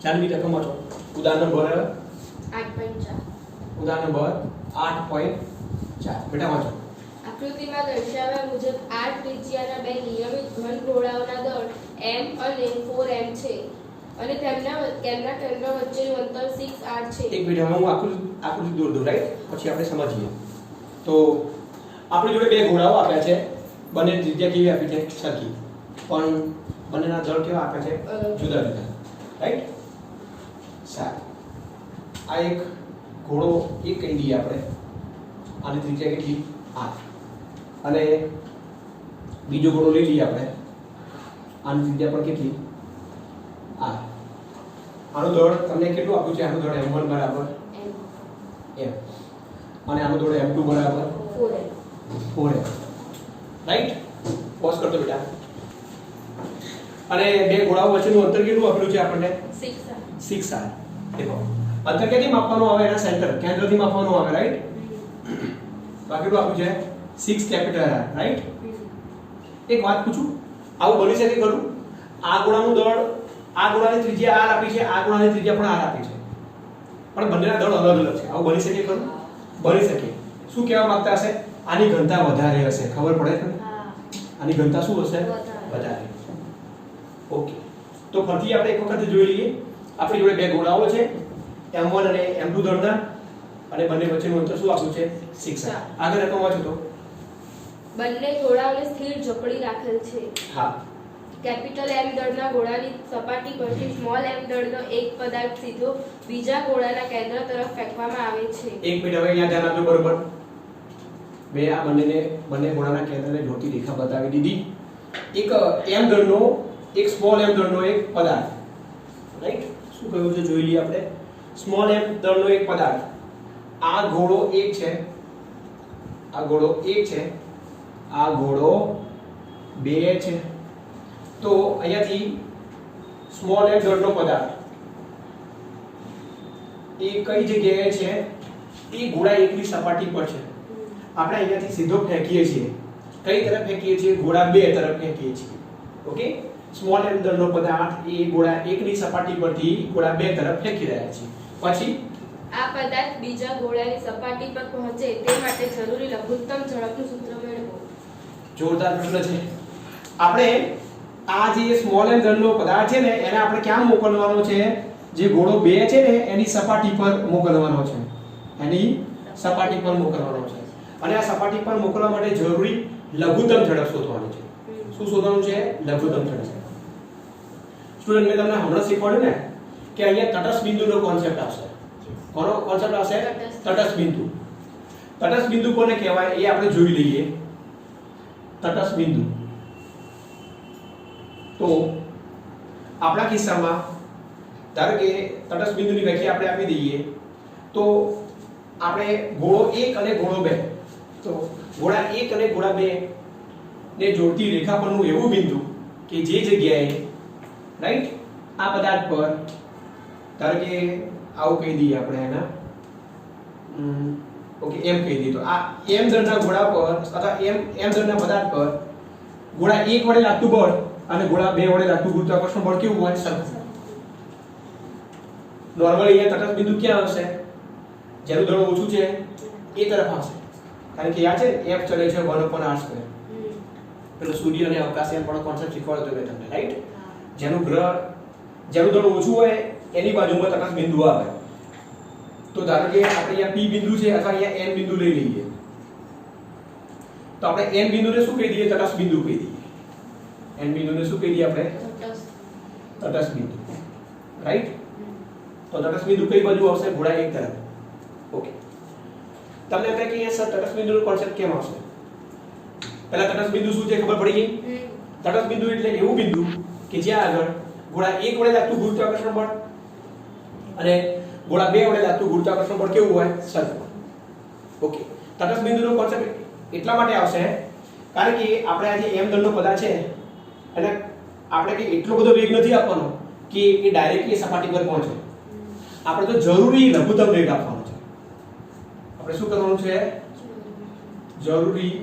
જાનવી રકમ વાંચો. ઉદાહરણ નંબર 8.4 ઉદાહરણ નંબર 8.4 બેટા વાંચો. આકૃતિમાં દર્શાવ્યા મુજબ 8 ત્રિજ્યાના બે નિયમિત ઘન ગોળાઓના દળ m અને 4m છે અને તેમના કેન્દ્ર વચ્ચેનું અંતર 6r છે. એક મિનિટ હવે હું આકૃતિ દોર દઉં, રાઈટ? પછી આપણે સમજીએ. તો આપણી જોડે બે ઘોડાઓ આપ્યા છે, બંને ત્રિજ્યા કેવી આપી છે? સરખી, પણ બંનેના દળ કેવા આપ્યા છે? જુદા જુદા, રાઈટ? સારું, આ એક ઘોડો એક કહી દઈએ આપણે, આની ત્રિજ્યા કેટલી? 8. અને બીજો ઘોડો લઈ લઈએ આપણે, આની ત્રિજ્યા પણ કેટલી? 8. આનું દળ તમને કેટલું આપ્યું છે? આનું દળ m1 બરાબર m, અને આનું દળ m2 બરાબર 4m, રાઈટ? પોઝ કરતો બેટા. અને બે ઘોડાઓ વચ્ચેનું અંતર કેટલું આપેલું છે આપણને? 6r. દેખો અંતર ક્યાંથી માપવાનું આવે? એના સેન્ટર કેન્દ્રથી માપવાનું આવે, રાઈટ? તો આ કેટલું આપ્યું છે? 6 કેપિટલ r, રાઈટ? એક વાત પૂછું, આવું બની શકે ખરું? આ ઘોડાનું દળ, આ ઘોડાની ત્રિજ્યા r આપી છે, આ ઘોડાની ત્રિજ્યા પણ r આપી છે, પણ બંનેના દળ અલગ અલગ છે. આવું બની શકે ખરું? બની શકે. શું કહેવા માંગતા હશે? આની ઘનતા વધારે હશે. ખબર પડે છે? આની ઘનતા શું હશે? વધારે. ઓકે, તો ફરીથી આપણે એક વખત જોઈ લઈએ. આપણી જોડે બે ઘોડાઓ છે, m1 અને m2 દળના, અને બંને વચ્ચેનું અંતર શું આપ્યું છે? 6r. આગળ રકમ વાંચો તો. બંને ગોળાઓને સ્થિર જકડી રાખેલ છે. હા. કેપિટલ M દળના ગોળાની સપાટી પરથી સ્મોલ m દળનો એક પદાર્થ સીધો બીજા ગોળાના કેન્દ્ર તરફ ફેંકવામાં આવે છે. એક મિનિટ હવે અહીંયા ધ્યાન આપજો, બરોબર? મેં આ બંને ગોળાના કેન્દ્રને જોડતી રેખા બતાવી દીધી. એક m દળનો, એક સ્મોલ m દળનો એક પદાર્થ, રાઈટ? શું કહ્યું છે જોઈ લઈએ આપણે. સ્મોલ m દળનો એક પદાર્થ, આ ઘોડો એક છે, આ ઘોડો એક છે, આ ઘોડો બે છે. તો અહીંયાથી સ્મોલ m દળનો પદાર્થ એ કઈ જગ્યાએ છે? એ ઘોડા એકની સપાટી પર છે. આપણે અહીંયાથી સીધો ફેંકીએ છીએ. કઈ તરફ ફેંકીએ છીએ? ઘોડા બે તરફ ફેંકીએ છીએ. ઓકે, સ્મોલ m દળનો પદાર્થ એ ઘોડા એકની સપાટી પરથી ઘોડા બે તરફ ફેંકી રહ્યા છે. પછી આ પદાર્થ બીજા ગોળાની સપાટી પર પહોંચે તે માટે જરૂરી લઘુત્તમ ઝડપનું સૂત્ર મેળવો. જોરદાર પ્રશ્ન છે. આપણે આ જે સ્મોલ m દળનો પદાર્થ છે ને, એને આપણે ક્યાં મોકલવાનો છે? જે ઘોડો બે છે ને એની સપાટી પર મોકલવાનો છે. એની સપાટી પર મોકલવાનો છે. અને આ સપાટી પર મોકલવા માટે જરૂરી લઘુત્તમ ઝડપ શોધવાની છે. શું શોધવાનું છે? લઘુત્તમ ઝડપ. સ્ટુડન્ટ, મેં તમને હમણાં શીખવાડ્યું ને કે અહીંયા તટસ્થ બિંદુનો કોન્સેપ્ટ આવશે. કોનો કોન્સેપ્ટ આવશે? તટસ્થ બિંદુ. તટસ્થ બિંદુ કોને કહેવાય એ આપણે જોઈ લઈએ. તટસ્થ બિંદુ, તો આપણા કિસ્સામાં ધારો કે તટસ્થ બિંદુની વ્યાખ્યા આપણે આપી દઈએ તો આપણે ઘોડો 1 અને ઘોડો 2, તો ઘોડા 1 અને ઘોડા 2 ને જોડતી રેખા પરનું એવું બિંદુ કે જે જગ્યાએ, રાઈટ, આ પદાર્થ પર ધારો કે આવું કહી દઈએ આપણે એના, ઓકે, એમ કહી દઈએ. તો આ m દળના ઘોડા પર અથવા m દળના પદાર્થ પર ઘોડા 1 વડે લાગતું બળ અને ઘોડા 2 વડે લાગતું ગુરુત્વાકર્ષણ બળ કેવું હોય? સરખું. નોર્મલી અહીંયા તટસ્થ બિંદુ ક્યાં આવશે? જેનું દળ ઓછું છે એ તરફ આવશે, કારણ કે આ છે f ચલે છે 1/r². પેલો સૂર્ય અને અવકાશયાન પણ કોન્સેપ્ટ શીખવાડ્યો હતો મેં તમને, રાઈટ? જેનું દળ ઓછું હોય એની બાજુમાં તટસ્થ બિંદુ આવે. તો ધારો કે આપણે અહીંયા p બિંદુ છે અથવા અહીંયા n બિંદુ લઈ લઈએ, તો આપણે n બિંદુને શું કહી દઈએ? તટસ્થ બિંદુ કહી દઈએ. n બિંદુને શું કહી દઈએ આપણે? તટસ્થ બિંદુ, રાઈટ? તો તટસ્થ બિંદુ કઈ બાજુ આવશે? ઘોડા એક તરફ. ઓકે, તમને કહે કે અહીંયા તટસ્થ બિંદુનો કોન્સેપ્ટ કેમ આવશે? પહેલા તટસ્થ બિંદુ શું છે ખબર પડી ગઈ? તટસ્થ બિંદુ એટલે એવું બિંદુ કે જ્યાં આગળ ઘોડા 1 વડે લાગતું ગુરુત્વાકર્ષણ બળ અને ઘોડા 2 વડે લાગતું ગુરુત્વાકર્ષણ બળ કેવું હોય? સરખું. ઓકે, તટસ્થ બિંદુનો કોન્સેપ્ટ એટલા માટે આવશે કારણ કે આપણે આ જે m દળનો પદાર્થ છે અને આપણે કે એટલો બધો વેગ નથી આપવાનો કે એ ડાયરેક્ટલી સપાટી પર પહોંચે. આપણે તો જરૂરી લઘુત્તમ વેગ આપવાનો છે. આપણે શું કરવાનું છે? જરૂરી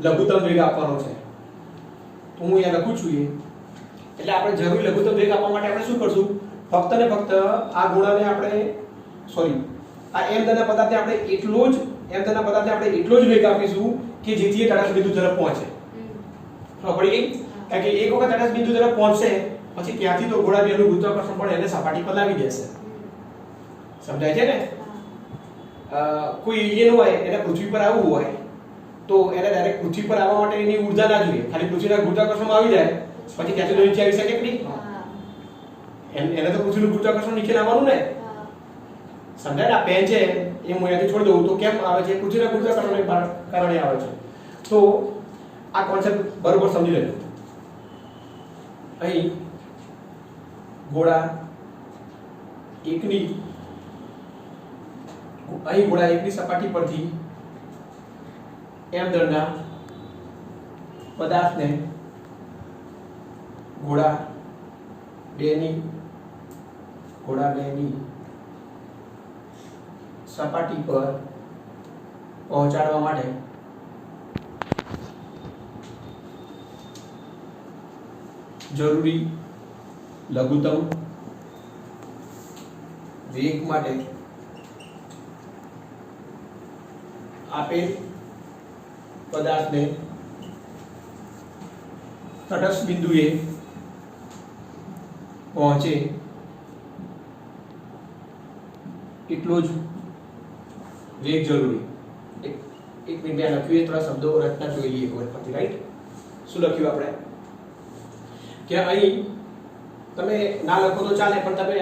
લઘુત્તમ વેગ આપવાનો છે. તો હું અહીંયા લખું છું એ, એટલે આપણે જરૂરી લઘુત્તમ વેગ આપવા માટે આપણે શું કરશું? ફક્ત ને ફક્ત આ ગોળાને આપણે સોરી આ m ધનના પદાર્થને આપણે એટલો જ m ધનના પદાર્થને આપણે એટલો જ વેગ આપીશું કે જેથી એ તટસ્થ બિંદુ તરફ પહોંચે. ખબર પડી ગઈ? કારણ કે એક વખત તટસ્થ બિંદુ તરફ પહોંચશે પછી ત્યાંથી તો ગોળા બેનું ગુરુત્વાકર્ષણ પણ એને સપાટી પર લાવી દેશે. સમજાય છે ને? કોઈ એલિયન હોય એને પૃથ્વી પર આવવું હોય તો એને ડાયરેક્ટ પૃથ્વી પર આવવા માટે એની ઊર્જા ના જોઈએ, ખાલી પૃથ્વીના ગુરુત્વાકર્ષણમાં આવી જાય પછી ત્યાંથી તો નીચે આવી શકે કે નહીં? એને તો પૃથ્વીનું ગુરુત્વાકર્ષણ નીચે આવવાનું ને. સમજાય ને? આ પેન છે એ હું અહીંયાથી છોડી દઉં તો કેમ આવે છે? પૃથ્વીના ગુરુત્વાકર્ષણને કારણે આવે છે. તો આ કોન્સેપ્ટ બરોબર સમજી લેજો. અહીં ગોળા એકની સપાટી પરથી m દળના પદાર્થને ગોળા બેની સપાટી પર પહોંચાડવા માટે જરૂરી લઘુત્તમ વેગ માટે આપેલ પદાર્થને તટસ્થ બિંદુએ પહોંચે એટલો જ વેગ જરૂરી. એક મિનિટ આ લખ્યું એ થોડા શબ્દો રચના જોઈ લઈએ એક વખત. રાઈટ? શું લખ્યું આપણે? કે અહીં તમે ના લખો તો ચાલે પણ તમે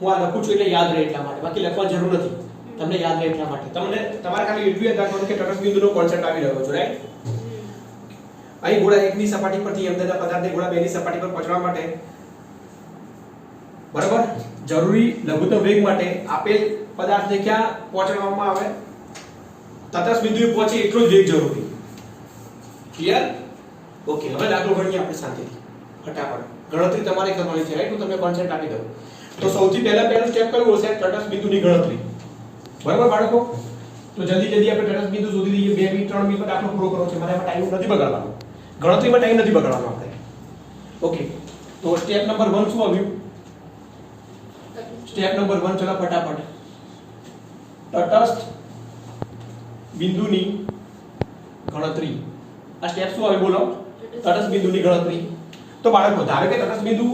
હું આ લખું છું એટલે યાદ રહે એટલા માટે, બાકી લખવાની જરૂર નથી. તમને યાદ રહે એટલા માટે તમારે ખાલી એટલું યાદ રાખવાનું કે તટસ્થ બિંદુનો કોન્સેપ્ટ આવી રહ્યો છે. રાઈટ? અહીં ગોળા એકની સપાટી પરથી m ધનના પદાર્થને ગોળા બેની સપાટી પર પહોંચવા માટે બરાબર જરૂરી લઘુત્તમ વેગ માટે આપેલ પદાર્થને ક્યાં પહોંચાડવામાં આવે? તટસ્થ બિંદુએ પહોંચે એટલો જ વેગ જરૂરી. ક્લિયર? ઓકે, હવે દાખલો ગણીએ આપણે શાંતિથી ફટાફટ. ગણતરી તમારે કરવાની છે. રાઈટ? હું તમને કોન્સેપ્ટ આપી દઉં. તો સૌથી પહેલું સ્ટેપ કયું હશે? તટસ્થ બિંદુની ગણતરી. બરાબર બાળકો? તો જલ્દી આપણે તટસ્થ બિંદુ શોધી લઈએ. 2 મિનિટ 3 મિનિટમાં દાખલો પૂરો કરવો છે. મારે એમાં ટાઈમ નથી બગાડવાનો. ગણતરીમાં ટાઈમ નથી બગાડવાનો આપણે. ઓકે, તો સ્ટેપ નંબર 1 શું આવ્યું? સ્ટેપ નંબર 1 ચલો ફટાફટ. તટસ્થ બિંદુની ગણતરી. આ સ્ટેપ શું આવે બોલો? તટસ્થ બિંદુની ગણતરી. તો બાળકો ધારો કે તટસ્થ બિંદુ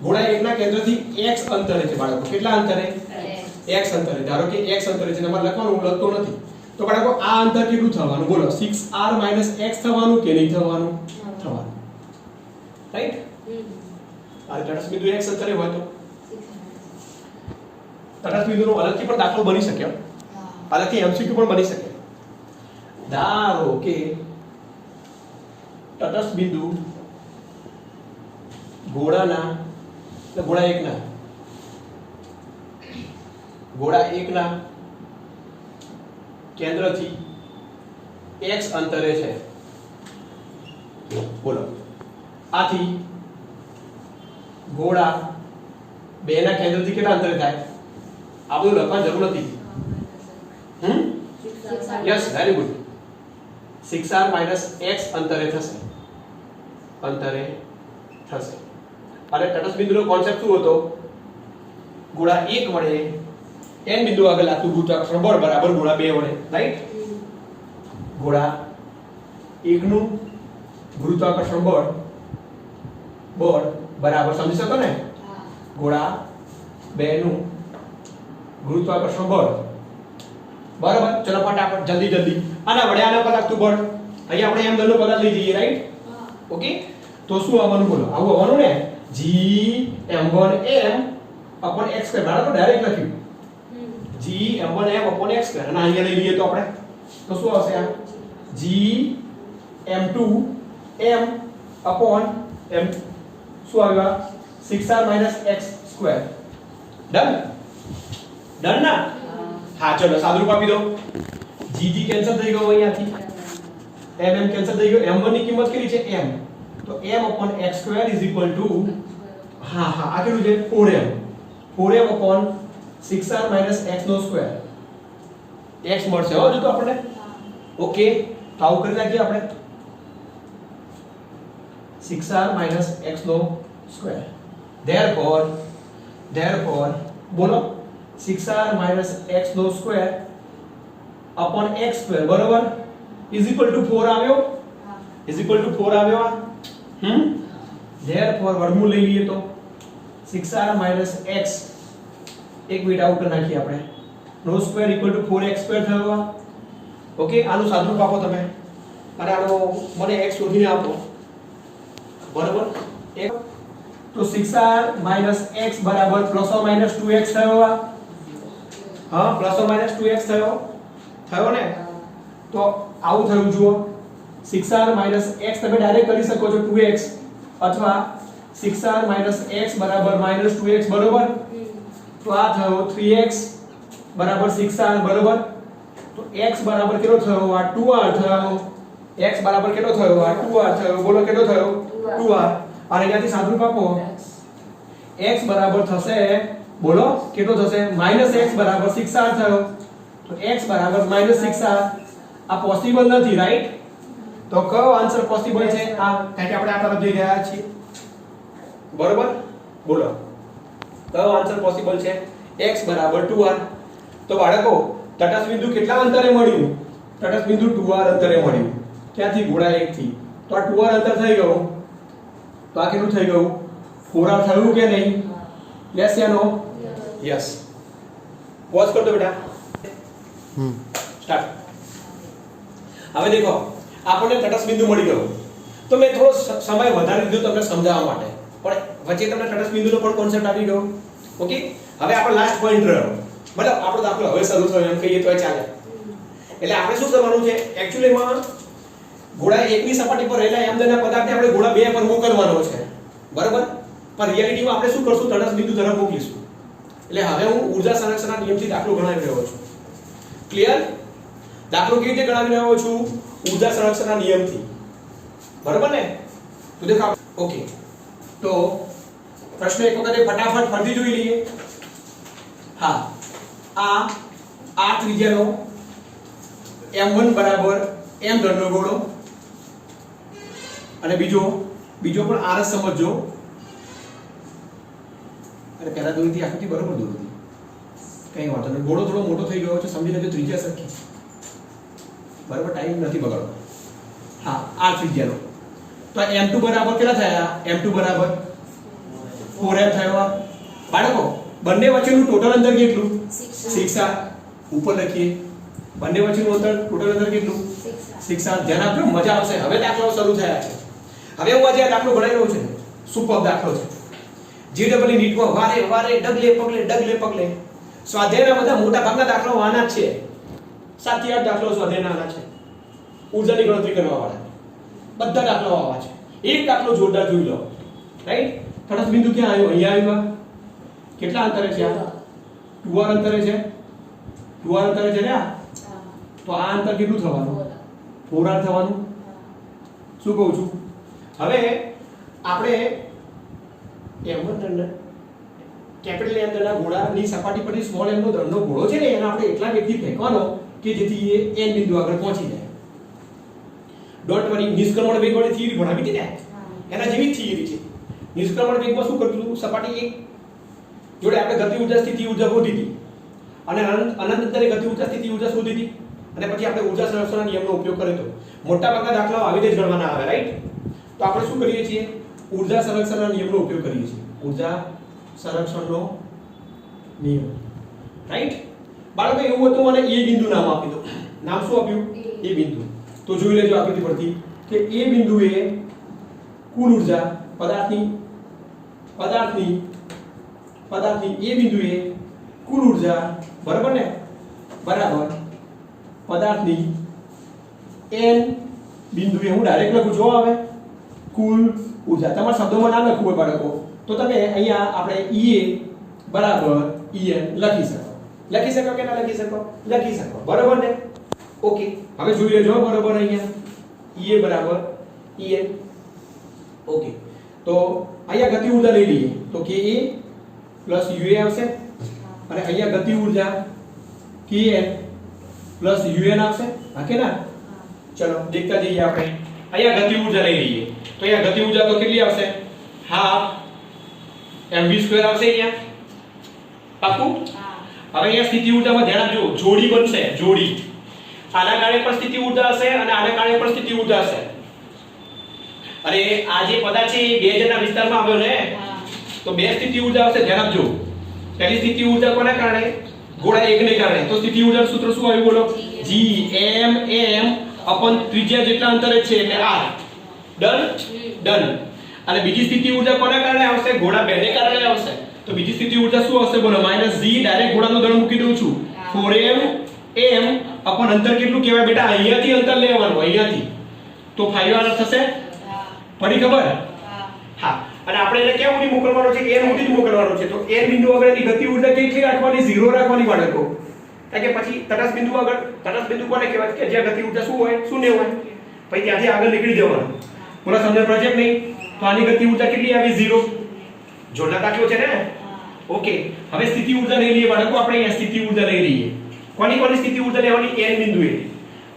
ગોળા એકના કેન્દ્રથી x અંતરે છે. બાળકો કેટલા અંતરે? x અંતરે. ધારો કે x અંતરે છે. તમારે લખવાનું, હું લખતો નથી. તો બાળકો આ અંતર કેટલું થવાનું બોલો? 6r - x થવાનું કે નહીં થવાનું? થવાનું. રાઈટ? આ તટસ્થ બિંદુ x અંતરે હોય તો તટસ્થ બિંદુનો અલગથી પણ દાખલો બની શકે. અલગથી MCQ પણ બની શકે. ધારો કે તટસ્થ બિંદુ ગોળા એકના કેન્દ્રથી x અંતરે છે. બોલો આથી ગોળા બેના કેન્દ્રથી કેટલા અંતરે થાય? આ બધું લખવાની જરૂર નથી. Yes, very good. 6r - x અંતરે થશે. અને તટસ્થ બિંદુનો કોન્સેપ્ટ શું હતો? ગોળા 1 વડે n બિંદુ આગળ લાગતું ગુરુત્વાકર્ષણ બળ બરાબર ગોળા 2 વડે. રાઈટ? ગોળા 1 નું ગુરુત્વાકર્ષણ બળ બરાબર સમજી શકો ને? ગોળા 2 નું ગુરુત્વાકર્ષણ બળ બરાબર. ચલો ફટાફટ જલ્દી આના વડે આના પર લાગતું બળ. અહીં આપણે m દળનો પદાર્થ લઈ જઈએ. રાઈટ? ઓકે, તો શું આવવાનું બોલો? આવું આવવાનું ને? g m1m/x². બરાબર ડાયરેક્ટ લખ્યું g m1m/x². અને અહીંયા લઈ લઈએ તો આપણે તો શું આવશે? આ g m2m/m શું આવ્યું? 6r - x². ડન ના? હા, ચલો સાદુરૂપ આપી દો. g કેન્સલ થઈ ગયો અહીંયાથી. m કેન્સલ થઈ ગયો. m1 ની કિંમત કેટલી છે? m. તો m/x² હા આ કેટલું છે? 4m. 4m/6r - x². x મળશે હો જો તો આપણે. ઓકે, તો આવું કરી નાખીએ આપણે. 6r - x². therefore therefore બોલો 6r - x નો સ્ક્વેર upon x સ્ક્વેર બરોબર is equal to 4 આવ્યો is equal to 4 આવ્યો આ therefore વર્ગમૂળ લઈ લઈએ તો 6r - x એક મિનિટ આઉટ કરી નાખીએ આપણે નો square equal to 4x square થયો આ ઓકે આનું સાદુરૂપ આપો તમે અને આનો મને x શોધીને આપો બરોબર એક તો 6r - x બરાબર ±2x થયો આ હા ±2x થયો ને તો આવું થયું જુઓ 6r - x તમે ડાયરેક્ટ કરી શકો છો 2x અથવા 6r - x બરાબર -2x બરોબર તો આ થયો 3x બરાબર 6r બરોબર તો x બરાબર કેટલો થયો આ 2r થયો x બરાબર કેટલો થયો આ 2r થયો બોલો કેટલો થયો 2r અને અહીંયાથી સાદુરૂપ આપો x બરાબર થશે બોલો કેટલો થશે -x બરાબર 6r થયો તો x બરાબર -6r આ પોસિબલ નથી રાઈટ તો કયો આન્સર પોસિબલ છે આ કારણ કે આપણે આ તરફ જઈ રહ્યા છીએ બરોબર બોલો કયો આન્સર પોસિબલ છે x બરાબર 2r તો બાળકો તટસ્થ બિંદુ કેટલા અંતરે મળ્યું તટસ્થ બિંદુ 2r અંતરે મળ્યું ક્યાંથી ગોળા 1 થી તો આ 2r અંતર થઈ ગયું તો આ કેટલું થઈ ગયું 4r થયું કે નહીં યસ યા નો યસ પોઝ કર દો બેટા સ્ટાર્ટ હવે દેખો આપણને તટસ્થ બિંદુ મળી ગયો તો મેં થોડો સમય વધારી દીધો તમને સમજાવવા માટે પણ વચ્ચે તમને તટસ્થ બિંદુનો પણ કોન્સેપ્ટ આવી ગયો ઓકે હવે આપણો લાસ્ટ પોઈન્ટ રહ્યો મતલબ આપણો દાખલો હવે શરૂ થયો એમ કહીએ તો ચાલે એટલે આપણે શું કરવાનું છે એક્ચ્યુઅલીમાં ગોળા 1 ની સપાટી પર રહેલા એમના પદાર્થને આપણે ગોળા 2 પર મોકલવાનો છે બરાબર પણ રિયાલિટીમાં આપણે શું કરશું તટસ્થ બિંદુ તરફ મોકલીશું એટલે હવે હું ઊર્જા સંરક્ષણના નિયમથી દાખલો ગણાવી રહ્યો છું ક્લિયર દાખલો કેવી રીતે ગણાવી રહ્યો છું ઊર્જા સંરક્ષણના નિયમથી બરાબર ને તો દેખો ઓકે તો પ્રશ્ન એક વખત ફટાફટ ફરીથી જોઈ લઈએ હા આ ત્રિજ્યાનો m1 બરાબર m દળનો ગોળો અને બીજો પણ r જ સમજજો અરે પહેલા દોરીથી આકૃતિ બરોબર દોરી કઈ વાંધો નહીં ગોળો થોડો મોટો થઈ ગયો છે સમજી લેજો ત્રિજ્યા સરખી બરાબર ટાઈમ નથી બગાડો હા આ ત્રિજ્યાનો તો m2 બરાબર કેટલા થયા m2 બરાબર 4m થયો બાળકો બંને વચ્ચેનું ટોટલ અંતર કેટલું 6r ઉપર લખીએ બંને વચ્ચેનું અંતર ટોટલ અંતર કેટલું 6r ધ્યાન આપજો મજા આવશે હવે દાખલો શરૂ થયા છે હવે હું આજે આ દાખલો ગણાવી રહ્યો છું સુપર દાખલો છે જીડબલ્યુ નીટમાં વારે ડગલે પગલે સ્વાધ્યાયના બધા મોટા ભાગના દાખલાઓ આના જ છે 7 થી 8 દાખલાઓ સ્વાધ્યાયના આના છે ઊર્જાની ગણતરી કરવા વાળા બધા દાખલાઓ આવા છે એક દાખલો જોરદાર જોઈ લો રાઈટ તટસ્થ બિંદુ ક્યાં આવ્યો અહીંયા આવ્યો કેટલા અંતરે છે આ 2r અંતરે છે 2r અંતરે છે ને તો આ અંતર કેટલું થવાનું 4r થવાનું શું કહું છું હવે આપણે m1 કેપિટલ M દળના ગોળાની સપાટી પરથી સ્મોલ m નો દળનો ગોળો છે ને એને આપણે એટલા વેગથી ફેંકવાનો કે જેથી એ n બિંદુ આગળ પહોંચી જાય ડોન્ટ વરી નિષ્ક્રમણ વેગ વાળી થિયરી ભણાવી હતી ને એના જેવી થિયરી છે નિષ્ક્રમણ વેગમાં શું કરતું સપાટી 1 જોડે આપણે ગતિ ઊર્જા સ્થિતિ ઊર્જા શોધી હતી અને અનંત અંતરે ગતિ ઊર્જા સ્થિતિ ઊર્જા શોધી હતી અને પછી આપણે ઊર્જા સંરક્ષણના નિયમનો ઉપયોગ કર્યો હતો મોટા ભાગના દાખલાઓ આવી રીતે જ ગણવાના આવે રાઈટ તો આપણે શું કરીએ છીએ ઊર્જા સંરક્ષણના નિયમનો ઉપયોગ કરીએ છીએ ઊર્જા સંરક્ષણનો નિયમ રાઈટ બાળકો એવું હતું મને એ બિંદુ નામ આપી દો નામ શું આપ્યું એ બિંદુ તો જોઈ લેજો આકૃતિ પરથી કે એ બિંદુએ કુલ ઊર્જા પદાર્થની એ બિંદુએ કુલ ઊર્જા બરાબર ને બરાબર પદાર્થની n બિંદુએ હું ડાયરેક્ટ લખું જો હવે કુલ ઊર્જા તમારા શબ્દોમાં ના લખવું હોય બાળકો તો તમે અહીંયા આપણે Ea બરાબર En લખી શકો કે ના લખી શકો બરાબર ને ઓકે હવે જોઈ લેજો બરાબર અહીંયા Ea બરાબર En ઓકે તો અહીંયા ગતિ ઊર્જા લઈ લઈએ તો Ka પ્લસ Ua આવશે અને અહીંયા ગતિ ઊર્જા Kn પ્લસ Un આવશે હા કે ના ચલો દેખતા જઈએ આપણે અહીંયા ગતિ ઊર્જા લઈ લઈએ તો અહીંયા ગતિ ઊર્જા તો કેટલી આવશે હાફ mv² આવશે અહીંયા પાકું? હા. હવે અહીંયા સ્થિતિ ઊર્જામાં ધ્યાન આપજો, જોડી બનશે, જોડી. આના કારણે પણ સ્થિતિ ઊર્જા હશે અને આના કારણે પણ સ્થિતિ ઊર્જા હશે. અરે આ જે પદાર્થ છે એ બે જણના વિસ્તારમાં આવ્યો ને, તો બે સ્થિતિ ઊર્જા હશે, ધ્યાન આપજો. પહેલી સ્થિતિ ઊર્જા કોના કારણે? ગોળા એકને કારણે. તો સ્થિતિ ઊર્જાનું સૂત્ર શું આવ્યું બોલો? Gm અપન ત્રિજ્યા જેટલા અંતરે છે એટલે r. ડન? ડન. અને બીજી સ્થિતિ ઊર્જા કોના કારણે આવશે? ગોળા બેને કારણે આવશે. તો બીજી સ્થિતિ ઊર્જા શું હશે બોલો? -g. ડાયરેક્ટ ગોળાનો દળ મૂકી દઉં છું. 4m અપન અંતર કેટલું કહેવાય બેટા? અહીંયાથી અંતર લેવાનું, અહીંયાથી. તો 5r થશે. પડી ખબર? હા. અને આપણે એને ક્યાં સુધી મોકલવાનો છે? n સુધી જ મોકલવાનો છે. તો n બિંદુ આગળની ગતિ ઊર્જા કેટલી રાખવાની? 0 રાખવાની બાળકો. કારણ કે પછી તટસ્થ બિંદુ આગળ, તટસ્થ બિંદુ કોને કહેવાય? કે જ્યાં ગતિ ઊર્જા શું હોય? શૂન્ય હોય. પછી ત્યાંથી આગળ નીકળી જવાનું. પૂરા સમજણ પ્રોજેક્ટ નહીં? તો આની ગતિ ઊર્જા કેટલી આવી? 0. જોડલા દાખલો છે ને? ઓકે. હવે સ્થિતિ ઊર્જા લઈ લઈએ બાળકો. આપણે અહીંયા સ્થિતિ ઊર્જા લઈ લઈએ. કોની કોની સ્થિતિ ઊર્જા લેવાની? n બિંદુએ.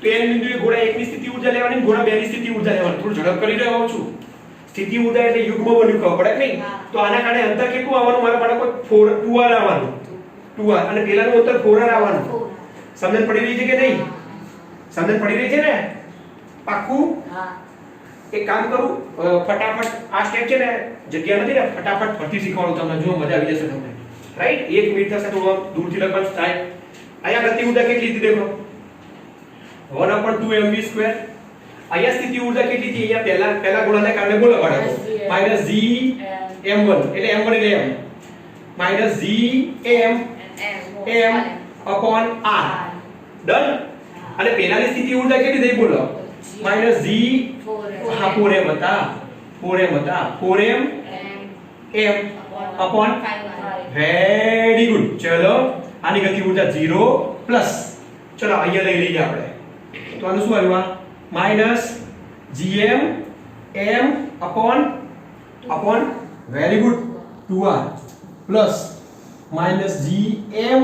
તો n બિંદુએ ગોળા 1 ની સ્થિતિ ઊર્જા લેવાની, ગોળા 2 ની સ્થિતિ ઊર્જા લેવાની. થોડું ઝડપ કરી રહ્યો છું. સ્થિતિ ઊર્જા એટલે યુગ્મ બન્યું ખબર પડે કે નહીં? તો આના કારણે અંતર કેટલું આવવાનું મારા બાળકો? 2r આવવાનું. 2r. અને પેલાનું અંતર 4r આવવાનું. સમજણ પડી રહી છે કે નહીં? સમજણ પડી રહી છે ને? પાક્કું? હા. એક કામ કરું, ફટાફટ આ સ્ટેપ છે ને, જગ્યા નથી ને, ફટાફટ ફરતી શીખવાડું તમને. જો મજા આવી જશે તમને. રાઈટ? 1 મિનિટ થશે તો દૂરથી લખવાનું થાય. અહીંયા ગતિ ઊર્જા કેટલી હતી દેખો? 1/2mv². અહીંયા સ્થિતિ ઊર્જા કેટલી હતી? અહીંયા પહેલા ગોળાને કારણે બોલો બાળકો. -gm1 એટલે m1 એટલે m. -gm m/r. ડન? અને પહેલાની સ્થિતિ ઊર્જા કેટલી થઈ બોલો? -g 4m હતા. 4m very good. ચલો આની ગતિ ઊર્જા 0 પ્લસ, ચલો અહીંયા લઈ લઈએ આપણે. તો આનું શું આવ્યું? -gm m very good 2r plus -gm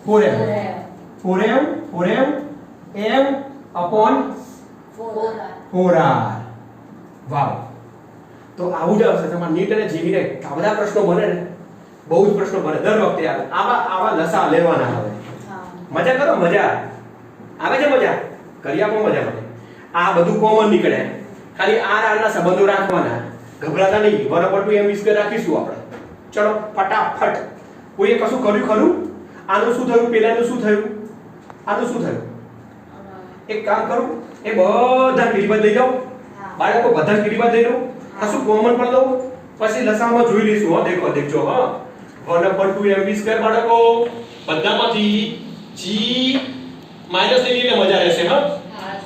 4m m/4r. વાવ. તો આવું જ આવશે તમારા નીટ અને જીવી ને. આ બધા પ્રશ્નો બને ને, બહુ જ પ્રશ્નો બને દર વખતે. આવા લસા લેવાના આવે. મજા કરો, મજા આવે છે. મજા કરી આપો, મજા પડે. આ બધું કોમન નીકળે. ખાલી r ના સંબંધો રાખવાના, ગભરાતા નહીં. 1/2mv² રાખીશું આપણે. ચલો ફટાફટ. કોઈએ કશું કર્યું ખરું? આનું શું થયું? પેલાનું શું થયું? આનું શું થયું? એક કામ કરું, એ બધા પીડીબાદ લઈ જાઓ બાળકો, બધા પીડીબાદ લઈ લો. કશું કોમન પણ લો, પછી લસામાં જોઈ લઈશું. હો દેખજો. હા 1/2mv² બાળકો. બધામાંથી g માઈનસ લઈ લઈને મજા રહેશે. હા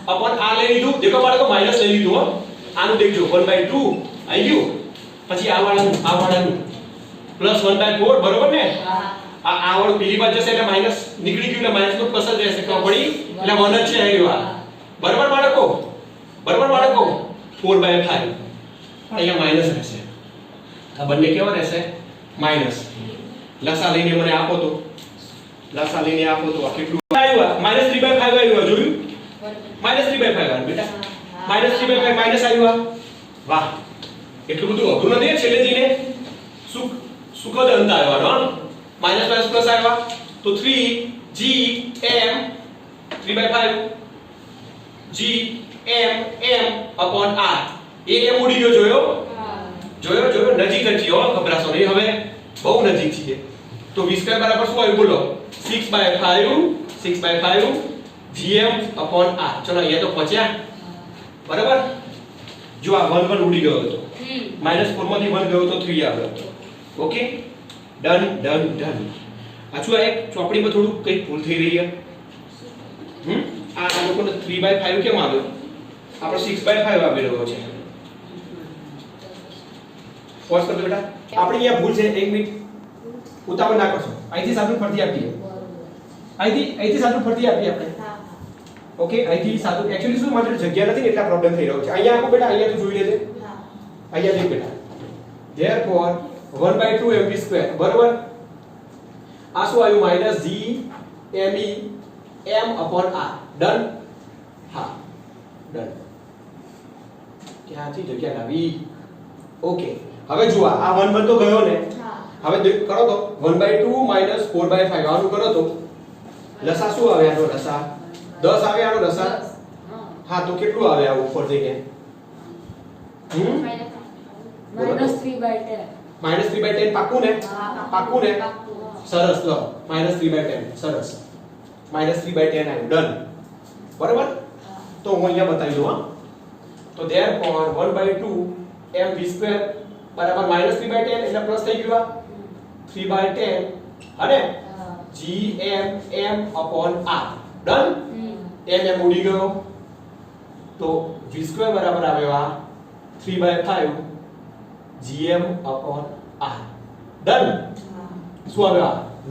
અપન આ લઈ લીધું. દેખો બાળકો, માઈનસ લઈ લીધું. હો આનું દેખજો 1/2 આવી ગયું. પછી આ વાળાનું પ્લસ 1/4. બરોબર ને? આ વાળું પેલી બાજુ જશે એટલે માઈનસ નીકળી ગયું એટલે માઈનસ નો પ્લસ જ રહેશે. ખબર પડી? એટલે 1 જ છે આવ્યું. બરોબર બાળકો? 4/5 અહીંયા માઈનસ રહેશે. આ બંને કેવા રહેશે? માઈનસ. લસા લઈને મને આપો તો. લસા લઈને આપો તો આ કેટલું આવ્યું? -3/5 આવ્યું. જોયું? -3/5 આવ્યું બેટા. -3/5 માઈનસ આવ્યું. વાહ, એટલું બધું અઘરું નથી. છેલ્લે જઈને સુખદ અંત આવ્યો. માઈનસ પ્લસ આવ્યા. તો 3gm 3/5 gm/r. એક એમ ઉડી ગયો. જોયો નજીક જ છીએ. ગભરાશો નહીં, હવે બહુ નજીક છીએ. તો v² બરાબર શું આવ્યું બોલો? 6/5 gm/r. ચલો અહીંયા તો પહોંચ્યા. બરાબર? જો આ 1 ઉડી ગયો હતો. -4 માંથી 1 ગયો તો 3 આવ્યો. Okay, done. પાછું આ એક ચોપડીમાં થોડું કંઈક ભૂલ થઈ રહી છે. આ લોકોને 3/5 કેમ આવ્યો? આપણો 6/5 આવી રહ્યો છે. પોઝ કરજો બેટા. આપણે અહીંયા ભૂલ છે. 1 મિનિટ ઉતાવળ ના કરશો. અહીંથી સાદું ફરતી આપીએ. અહીંથી સાદું ફરતી આપીએ આપણે. ઓકે, અહીંથી સાદું. એક્ચ્યુઅલી શું માત્ર જગ્યા નથી ને એટલા પ્રોબ્લેમ થઈ રહ્યો છે. અહીંયા આપો બેટા. અહીંયા તો જોઈ લેજે. અહીંયા દેખ બેટા. therefore 1/2mv². બરોબર? આ શું આવ્યું? -gme m/r. ડન? હા, ડન. ક્યાંથી જગ્યા લાવી? ઓકે, હવે જુઓ આ 1 તો ગયો ને. હવે કરો તો 1/2 - 4/5 આનું કરો તો લસા શું આવે આનો લસા 10 આવે આનો લસા હા તો કેટલું આવે આ ઉપર જઈને -3/10 પાક્કું ને પાક્કું ને સરસ લો -3/10 સરસ -3/10 આવ્યું ડન બરાબર તો હું અહીંયા બતાવી દઉં હા તો therefore 1/2 mv² બરાબર -3/10 એટલે પ્લસ થઈ ગયું આ 3/10 અને gm/r ડન m ઉડી ગયો તો v² બરાબર આવ્યો આ 3/5 gm/r ડન શું આવ્યો આ v²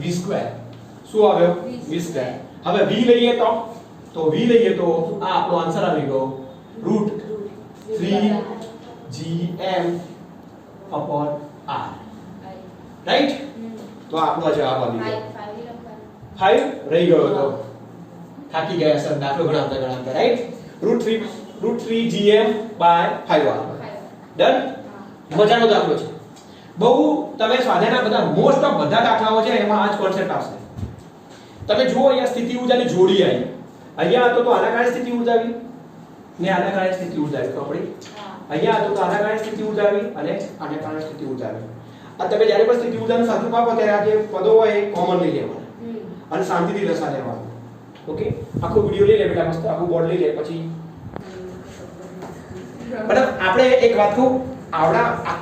શું આવ્યો v². હવે v લઈએ તો v લઈએ તો આ આપણો આન્સર આવી ગયો √3 gm/r રાઈટ તો આપણો જવાબ આવી ગયો 5 રહી ગયો તો થાકી ગયા સર દાખલો ગણાવતા રાઈટ √3 gm/5 ડન મજાનો દાખલો છે બહુ તમે સ્વાધ્યાયના બધા મોસ્ટ ઓફ બધા દાખલાઓ છે એમાં આ જ કોન્સેપ્ટ આવશે તમે જુઓ અહીંયા સ્થિતિ ઊર્જાની જોડી આવી અહીંયા હતો તો આના કારણે સ્થિતિ ઊર્જા આવી ને આના કારણે સ્થિતિ ઊર્જા આવી ખબર પડી અહીંયા હતો તો આના કારણે સ્થિતિ ઊર્જા આવી અને આના કારણે સ્થિતિ ઊર્જા આવી આ તમે જ્યારે પણ સ્થિતિ ઊર્જાનું સાચું આપો ત્યારે આ જે પદો હોય એ કોમન લઈ લેવાના અને શાંતિથી લસા લેવાનું ઓકે આખો વિડિયો લઈ લે બેટા મસ્ત આખું બોર્ડ લઈ લે પછી બરાબર આપણે એક વાત કહું આવડા